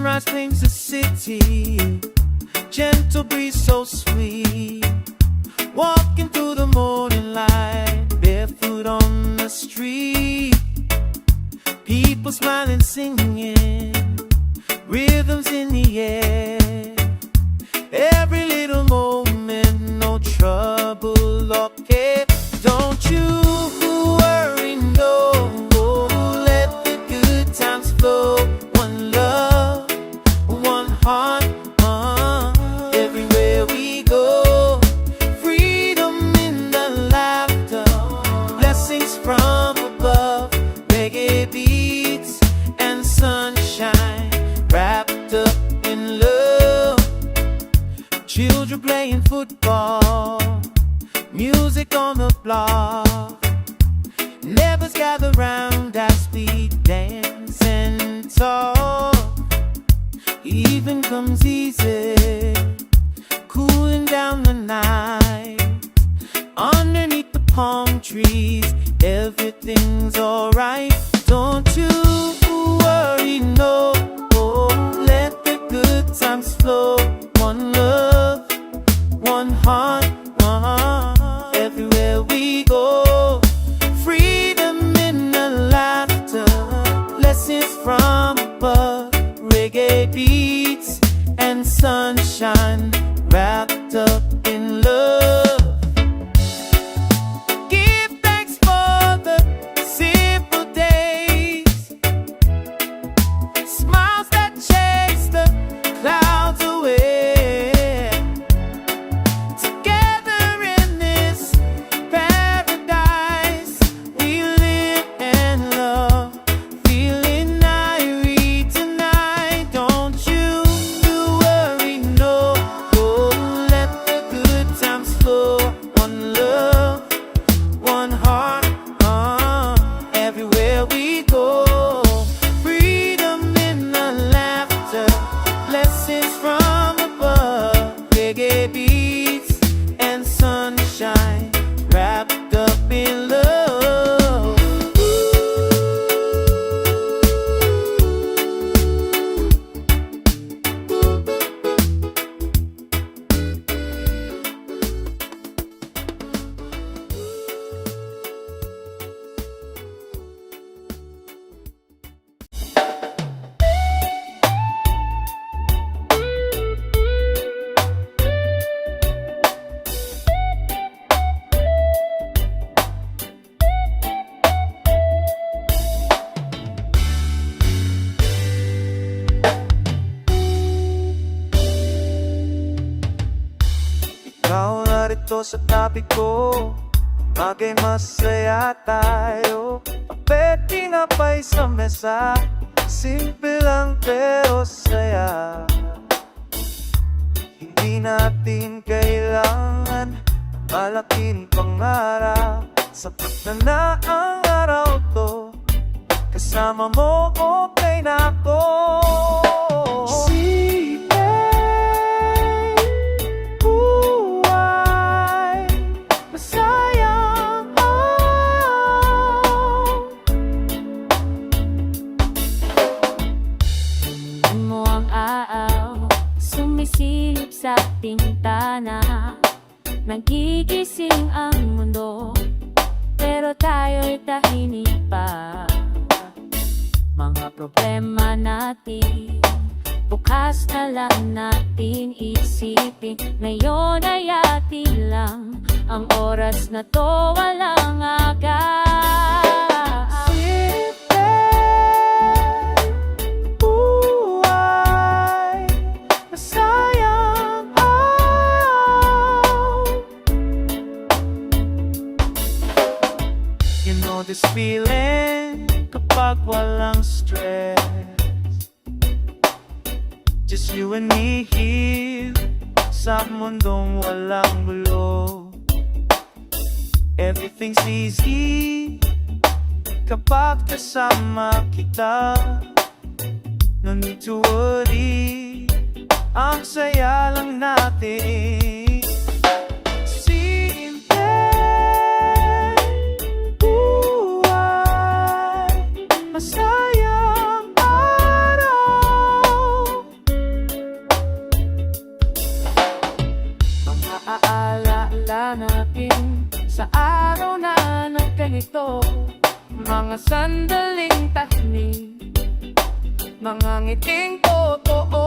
Sunrise paints the city, gentle breeze so sweet. Walking through the morning light, barefoot on the street. People smiling, singing, rhythms in the air. Every little moment, no trouble or care. Don't you worry, no, let the good times flow. One love, one heart, everywhere we go. Freedom in the laughter, blessings from above. Reggae beats and sunshine, wrapped up in love. Children playing football, music on the block. Neighbors gather round as we dance and talk. Evening comes easy, cooling down the night. Underneath the palm trees, everything's alright. Don't you worry, no, let the good times flow. One love, one heart, everywhere we go. Freedom in the laughter, blessings from above. Reggae beats and sunshine, wrapped up in love. Give thanks for the simple days, smiles that chase the clouds away. Together in this paradise, we live and love, feeling irate tonight. Don't you worry, no, let the good times flow. One love, one heart, everywhere we go. Freedom in the laughter, blessings from above. Reggae beats and sunshine, wrapped up in love. Ikaw narito sa tabi ko, bagay masaya tayo. Pwede nga pa'y sa mesa, simple lang pero saya. Hindi natin kailangan malaking pangarap. Sapat na ang araw to, kasama mo okay na ako. Sumisilip sa pintana, nagigising ang mundo, pero tayo'y tahimik pa. Mga problema natin, bukas na lang natin isipin. Ngayon ay atin lang, ang oras na to walang agad. You know this feeling kapag walang stress, just you and me here sa mundong walang gulo. Everything's easy kapag kasama kita. No need to worry, ang saya lang natin. Masayang araw. Sa araw na ng ganito, mga sandaling tahimik, mga ngiting totoo.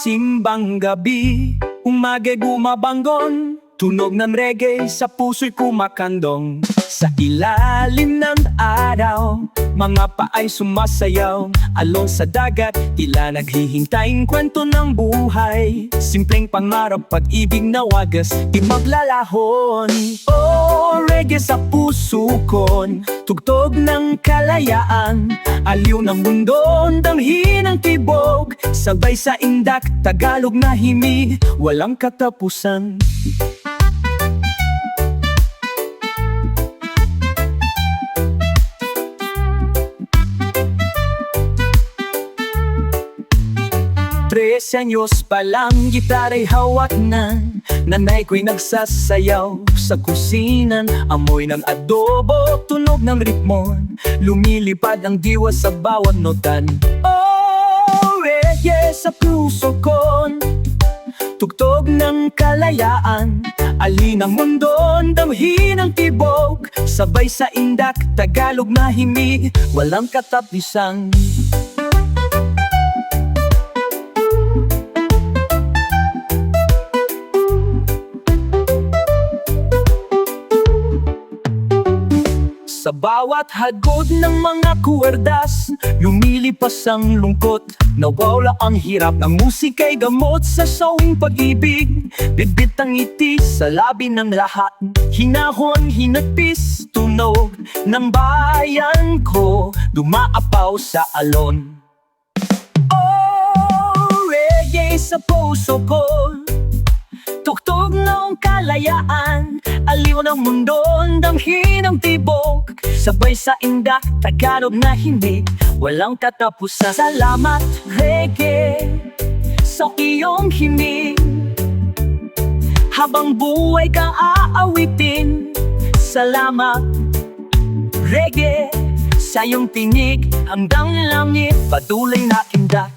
Simbang gabi, umaga'y bumabanggon, tunog ng reggae sa puso'y kumakandong. Sa ilalim ng araw, mga paay sumasayaw, alon sa dagat, tila naghihintayng kwento ng buhay. Simpleng pangarap, pag-ibig na wagas, di maglalahon. Oh, reggae sa puso kon, tugtog ng kalayaan, aliw ng mundo, damhin ng tibok, sabay sa indak, Tagalog na himig, walang katapusan. Tres anyos pa lang, gitara'y hawak na, nanay ko'y nagsasayaw sa kusinan. Amoy ng adobo, tunog ng ritmon, lumilipad ang diwa sa bawat notan. Oh, reggae sa puso kon, tugtog ng kalayaan, alin ang mundo, damhin ang tibok, sabay sa indak, Tagalog na himig, walang katapusan. Sa bawat hagod ng mga kuwerdas, lumilipas ang lungkot, nawawala ang hirap. Ang musika'y gamot sa sawing pag-ibig, bibit ang ngiti sa labi ng lahat. Hinahon, hinagpis, tunog ng bayan ko, dumaapaw sa alon. Oh, reggae sa puso ko, tugtog ng kalayaan, aliw ng mundo, damhin ang tibok, sabay sa indak, Tagalog na himig, walang katapusan. Salamat, reggae, sa iyong himig, habang buhay kang aawitin. Salamat, reggae, sa iyong tinig, hanggang langit, patuloy na kindak.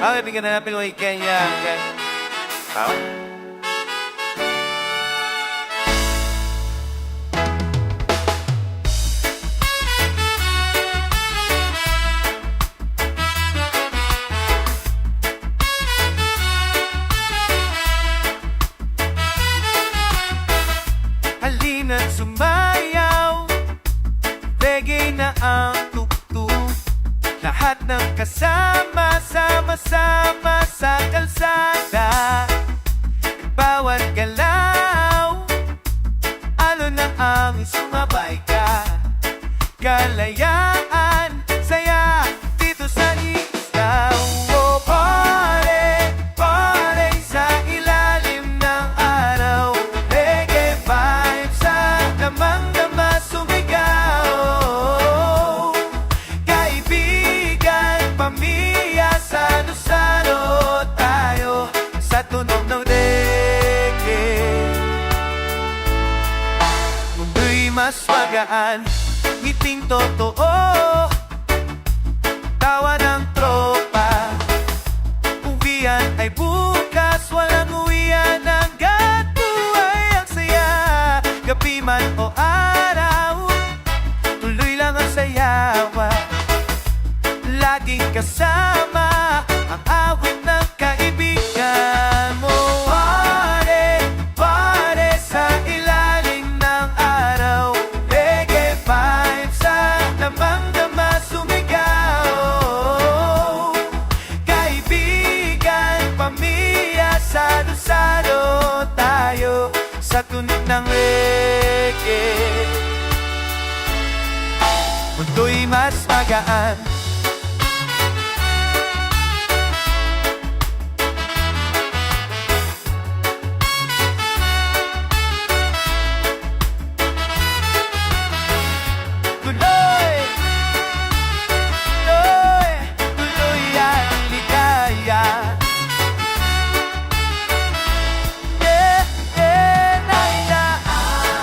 Okay, bigyan na natin kay Kenya. Okay. Tama? Halina't sumayaw, reggae na ang tugtog, lahat ng kasama, sama-sama sa kalsada. Bawat galaw, alon ng angin, sumabay ka. Kalayaan, saya, dito sa isla. Oh, pare, pare, sa ilalim ng araw. Reggae vibes sa damang-dama sumigaw. Kahit mas magaan, ngiting totoo, tawa ng tropa. Uwian ay bukas, walang uwian, hanggat buhay ang saya. Gabi man o araw, tuloy lang ang sayawa. Laging kasama ang awit ng kaibigan mo. Pare, pare sa ilalim ng araw, reggae vibes sa damang-dama sumigaw. Kaibigan, pamilya, salo-salo tayo sa tunog ng reggae. Mundo'y mas magaan. Tuloy, tuloy, tuloy ang ligaya. Yeah, yeah, nainaaring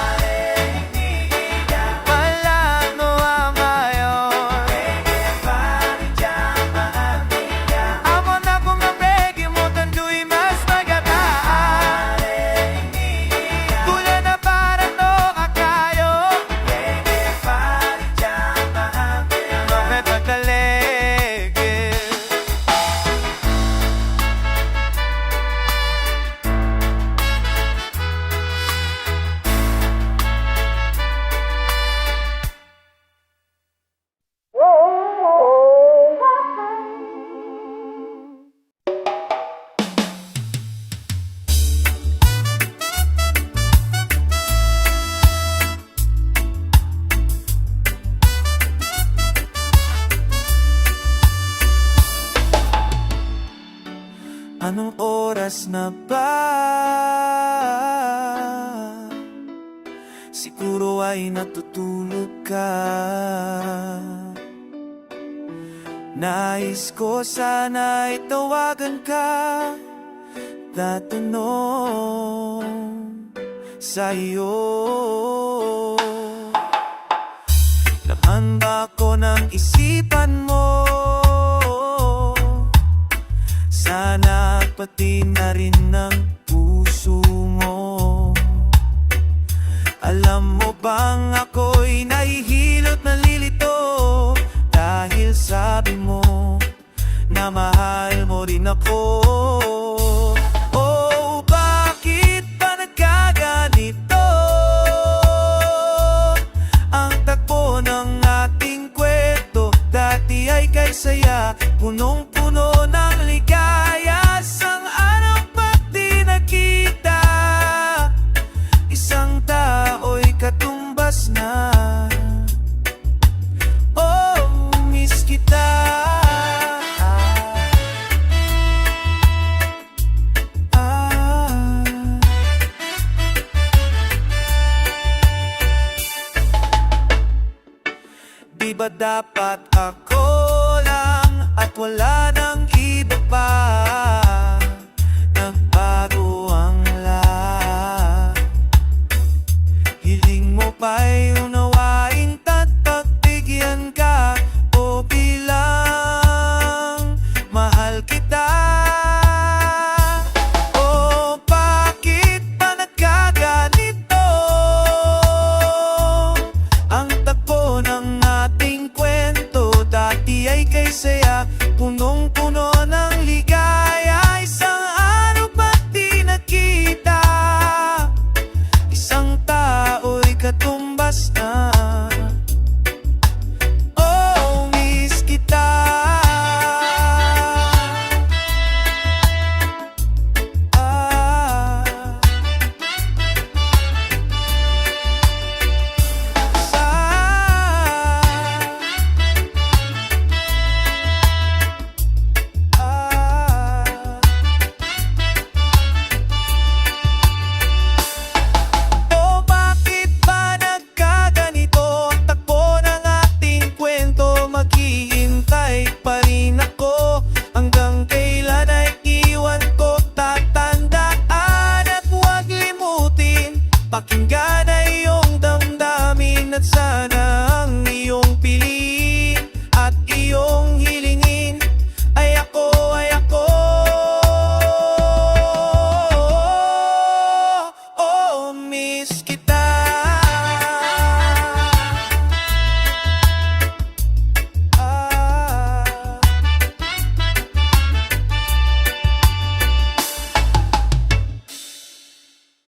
iniiyak. Malano ang mayon, reggae parin dyan maamilya. Amo na kung ang reggae mo, tandu'y mas magagaan. Tula na parang no akayo, reggae parin dyan maamilya. Bakit magdalegge? Anong oras na ba? Siguro ay natutulog ka. Nais ko sana itawagan ka, tatanong sa iyo. Laman ba ko ng isipan mo? Sana pati na rin ng puso mo. Alam mo bang ako'y nahihilot, nalilito, dahil sabi mo na mahal mo rin ako. Oh, bakit ba nagkaganito? Ang takbo ng ating kwento, dati ay kay saya, punong-puno ng ligaya. Sang araw ba't di nakita, isang tao'y katumbas na. Oh, miss kita. Di ba dapat ako lang at wala nang iba pa?